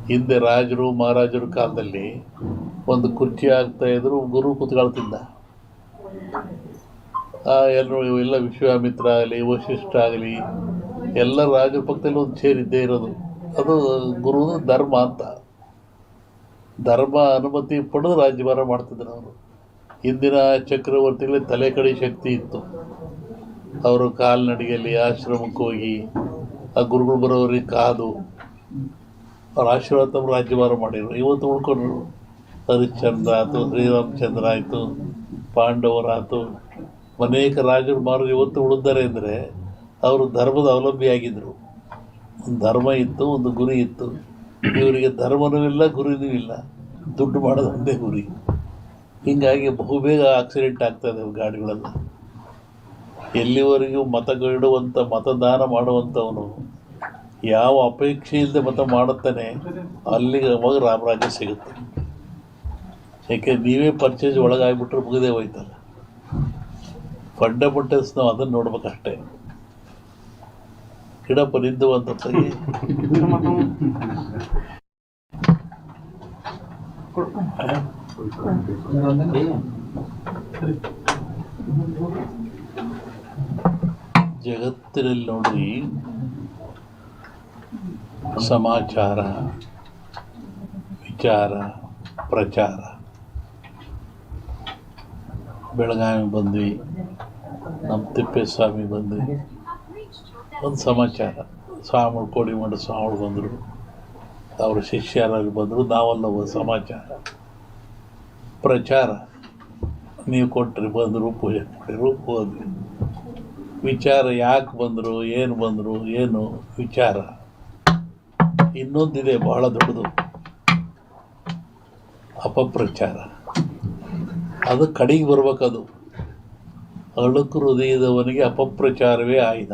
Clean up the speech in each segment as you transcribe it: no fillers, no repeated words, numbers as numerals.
ಹಿಂದೆ ರಾಜರು ಮಹಾರಾಜರ ಕಾಲದಲ್ಲಿ ಒಂದು ಕುರ್ಚಿ ಆಗ್ತಾ ಇದ್ರು, ಗುರು ಕೂತ್ಕೊಳ್ತಿದ್ದ. ಎಲ್ಲರೂ ಎಲ್ಲ ವಿಶ್ವಾಮಿತ್ರ ಆಗಲಿ, ವಶಿಷ್ಠ ಆಗಲಿ, ಎಲ್ಲ ರಾಜರ ಪಕ್ಕದಲ್ಲಿ ಒಂದು ಸೇರಿದ್ದೇ ಇರೋದು. ಅದು ಗುರು ಧರ್ಮ ಅಂತ. ಧರ್ಮ ಅನುಮತಿ ಪಡೆದು ರಾಜ್ಯಭಾರ ಮಾಡ್ತಿದ್ರು ಅವರು. ಹಿಂದಿನ ಚಕ್ರವರ್ತಿಗಳಿಗೆ ತಲೆ ಕಡೆ ಶಕ್ತಿ ಇತ್ತು. ಅವರು ಕಾಲ್ನಡಿಗೆಯಲ್ಲಿ ಆಶ್ರಮಕ್ಕೆ ಹೋಗಿ ಆ ಗುರುಗಳು ಬರೋರಿಗೆ ಕಾದು ಅವ್ರ ಆಶೀರ್ವಾದ ತಮ್ಮ ರಾಜ್ಯಭಾರ ಮಾಡಿದರು. ಇವತ್ತು ಉಳ್ಕೊಂಡ್ರು. ಹರಿಶ್ಚಂದ್ರ ಆಯಿತು, ಶ್ರೀರಾಮಚಂದ್ರ ಆಯಿತು, ಪಾಂಡವರಾಯಿತು, ಅನೇಕ ರಾಜರು ಮಾರು ಇವತ್ತು ಉಳಿದ್ದಾರೆ ಅಂದರೆ ಅವರು ಧರ್ಮದ ಅವಲಂಬಿಯಾಗಿದ್ದರು. ಒಂದು ಧರ್ಮ ಇತ್ತು, ಒಂದು ಗುರಿ ಇತ್ತು. ಇವರಿಗೆ ಧರ್ಮನೂ ಇಲ್ಲ, ಗುರಿನೂ ಇಲ್ಲ, ದುಡ್ಡು ಮಾಡೋದು ಒಂದೇ ಗುರಿ. ಹೀಗಾಗಿ ಬಹುಬೇಗ ಆಕ್ಸಿಡೆಂಟ್ ಆಗ್ತಾಯಿದೆ ಗಾಡಿಗಳೆಲ್ಲ. ಎಲ್ಲಿವರೆಗೂ ಮತಗಿಡುವಂಥ, ಮತದಾನ ಮಾಡುವಂಥವನು ಯಾವ ಅಪೇಕ್ಷೆ ಇಲ್ಲದೆ ಮತ ಮಾಡುತ್ತಾನೆ, ಅಲ್ಲಿಗೆ ಅವಾಗ ರಾಮರಾಜ್ಯ ಸಿಗುತ್ತೆ. ಯಾಕೆ ನೀವೇ ಪರ್ಚೇಸ್ ಒಳಗಾಗ್ಬಿಟ್ರೆ ಮುಗಿದೇ ಹೋಯ್ತಲ್ಲ. ಫಂಡಮೆಂಟಲ್ಸ್ ನಾವು ಅದನ್ನು ನೋಡ್ಬೇಕಷ್ಟೇ. ಗಿಡಪ್ಪ ನಿಂದು ಅಂತ ಜಗತ್ತಿನಲ್ಲಿ ನೋಡಿ, ಸಮಾಚಾರ, ವಿಚಾರ, ಪ್ರಚಾರ. ಬೆಳಗಾವಿ ಬಂದ್ವಿ, ನಮ್ಮ ತಿಪ್ಪೇಸ್ವಾಮಿ ಬಂದ್ವಿ, ಒಂದು ಸಮಾಚಾರ. ಸ್ವಾಮಿಗಳು, ಕೋಡಿಮಠ ಸ್ವಾಮಿಗಳು ಬಂದರು, ಅವರ ಶಿಷ್ಯರಾಗಿ ಬಂದರು, ನಾವೆಲ್ಲ ಒಂದು ಸಮಾಚಾರ. ಪ್ರಚಾರ, ನೀವು ಕೊಟ್ಟರೆ ಬಂದರು, ಪೂಜೆ ಮಾಡಿರು, ಹೋದ್ವಿ. ವಿಚಾರ, ಯಾಕೆ ಬಂದರು, ಏನು ಬಂದರು, ಏನು ವಿಚಾರ. ಇನ್ನೊಂದಿದೆ ಬಹಳ ದೊಡ್ಡದು, ಅಪಪ್ರಚಾರ. ಅದು ಕಡೆಗೆ ಬರ್ಬೇಕದು. ಅಳುಕು ಹೃದಯದವನಿಗೆ ಅಪಪ್ರಚಾರವೇ ಆಯುಧ.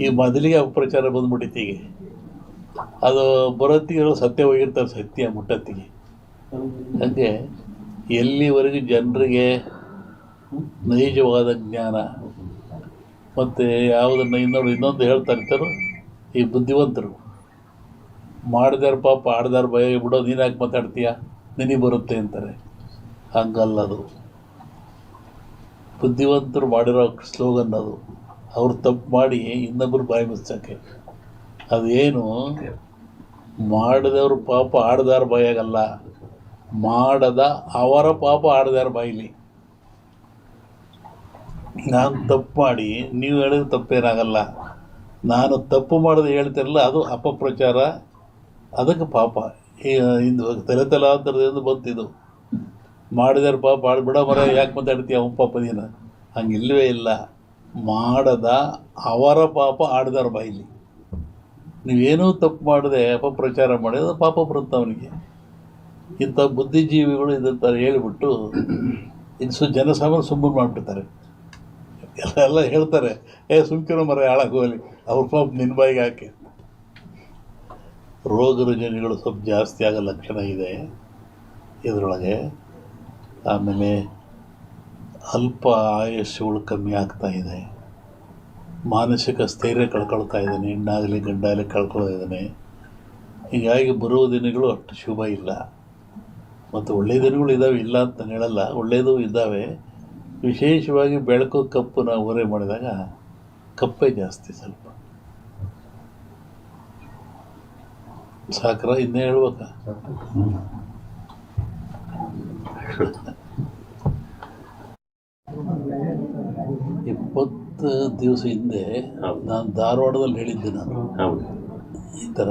ಈ ಮೊದಲಿಗೆ ಅಪಪ್ರಚಾರ ಬಂದ್ಬಿಟ್ಟಿತ್ತೀಗ. ಅದು ಬರೋತ್ತಿಗೆ ಸತ್ಯ ಹೋಗಿರ್ತಾರೆ, ಸತ್ಯ ಮುಟ್ಟತ್ತಿಗೆ. ಹಾಗೆ ಎಲ್ಲಿವರೆಗೂ ಜನರಿಗೆ ನೈಜವಾದ ಜ್ಞಾನ ಮತ್ತು ಯಾವುದನ್ನು ಇನ್ನೊಂದು ಹೇಳ್ತಾ ಇರ್ತಾರೋ, ಈ ಬುದ್ಧಿವಂತರು ಮಾಡಿದಾರ ಪಾಪ, ಆಡ್ದಾರ ಭಯ ಬಿಡೋ, ನೀನು ಯಾಕೆ ಮಾತಾಡ್ತೀಯ, ನಿನಗೆ ಬರುತ್ತೆ ಅಂತಾರೆ. ಹಂಗಲ್ಲದು. ಬುದ್ಧಿವಂತರು ಮಾಡಿರೋ ಸ್ಲೋಗನ್ ಅದು. ಅವ್ರು ತಪ್ಪು ಮಾಡಿ ಇನ್ನೊಬ್ಬರು ಬಾಯಿ ಮುಚ್ಚೋಕ್ಕೆ. ಅದೇನು, ಮಾಡಿದವ್ರ ಪಾಪ ಆಡ್ದಾರ ಬಾಯಾಗಲ್ಲ, ಮಾಡದ ಅವರ ಪಾಪ ಆಡ್ದಾರ ಬಾಯಿಲಿ. ನಾನು ತಪ್ಪು ಮಾಡಿ ನೀವು ಹೇಳಿದ್ರೆ ತಪ್ಪೇನಾಗಲ್ಲ, ನಾನು ತಪ್ಪು ಮಾಡೋದು ಹೇಳ್ತಿರಲ್ಲ, ಅದು ಅಪಪ್ರಚಾರ. ಅದಕ್ಕೆ ಪಾಪ ಇಂದು ತಲೆತಲಾಂತರದಿಂದ ಬಂತಿದ್ದು. ಮಾಡಿದಾರ ಪಾಪ ಬಿಡ ಮರ, ಯಾಕೆ ಮಾತಾಡ್ತೀಯ ಅವನ ಪಾಪ ದಿನ. ಹಂಗಿಲ್ಲವೇ ಇಲ್ಲ. ಮಾಡದ ಅವರ ಪಾಪ ಆಡ್ದಾರ ಬಾಯಿಲಿ. ನೀವೇನೂ ತಪ್ಪು ಮಾಡದೆ ಅಪಪ್ರಚಾರ ಮಾಡಿದ್ರೆ ಪಾಪ ಬರುತ್ತೆ ಅವನಿಗೆ. ಇಂಥ ಬುದ್ಧಿಜೀವಿಗಳು ಇದಂತ ಹೇಳಿಬಿಟ್ಟು ಇನ್ನು ಜನಸಾಮಾನ್ಯ ಸುಮ್ಮನೆ ಮಾಡಿಬಿಡ್ತಾರೆ. ಎಲ್ಲ ಹೇಳ್ತಾರೆ, ಸುಮ್ಕಿರೋ ಮರ ಹಾಳಾಗೋಲಿ, ಅವ್ರ ಪಾಪ ನಿನ್ನ ಬಾಯಿಗೆ ಹಾಕಿ. ರೋಗ ರುಜಿನಗಳು ಸ್ವಲ್ಪ ಜಾಸ್ತಿ ಆಗೋ ಲಕ್ಷಣ ಇದೆ ಇದರೊಳಗೆ. ಆಮೇಲೆ ಅಲ್ಪ ಆಯುಷ್ಯಗಳು ಕಮ್ಮಿ ಆಗ್ತಾ ಇದೆ. ಮಾನಸಿಕ ಸ್ಥೈರ್ಯ ಕಳ್ಕೊಳ್ತಾ ಇದ್ದಾನೆ, ಹೆಣ್ಣಾಗಲಿ ಗಂಡಾಗಲಿ ಕಳ್ಕೊಳ್ತಾ ಇದ್ದಾನೆ. ಹೀಗಾಗಿ ಬರುವ ದಿನಗಳು ಅಷ್ಟು ಶುಭ ಇಲ್ಲ. ಮತ್ತು ಒಳ್ಳೆಯ ದಿನಗಳು ಇದ್ದಾವೆ, ಇಲ್ಲ ಅಂತ ನಾನು ಹೇಳಲ್ಲ, ಒಳ್ಳೆಯದು ಇದ್ದಾವೆ. ವಿಶೇಷವಾಗಿ ಬೆಳಕು ಕಪ್ಪು ನಾವು ಹೊರೆ ಮಾಡಿದಾಗ ಕಪ್ಪೇ ಜಾಸ್ತಿ ಸ್ವಲ್ಪ. ಸಾಕ್ರ, ಇನ್ನೇ ಹೇಳ್ಬೇಕಾ? 20 ದಿವಸ ಹಿಂದೆ ನಾನು ಧಾರವಾಡದಲ್ಲಿ ಹೇಳಿದ್ದೆ. ನಾನು ಈ ಥರ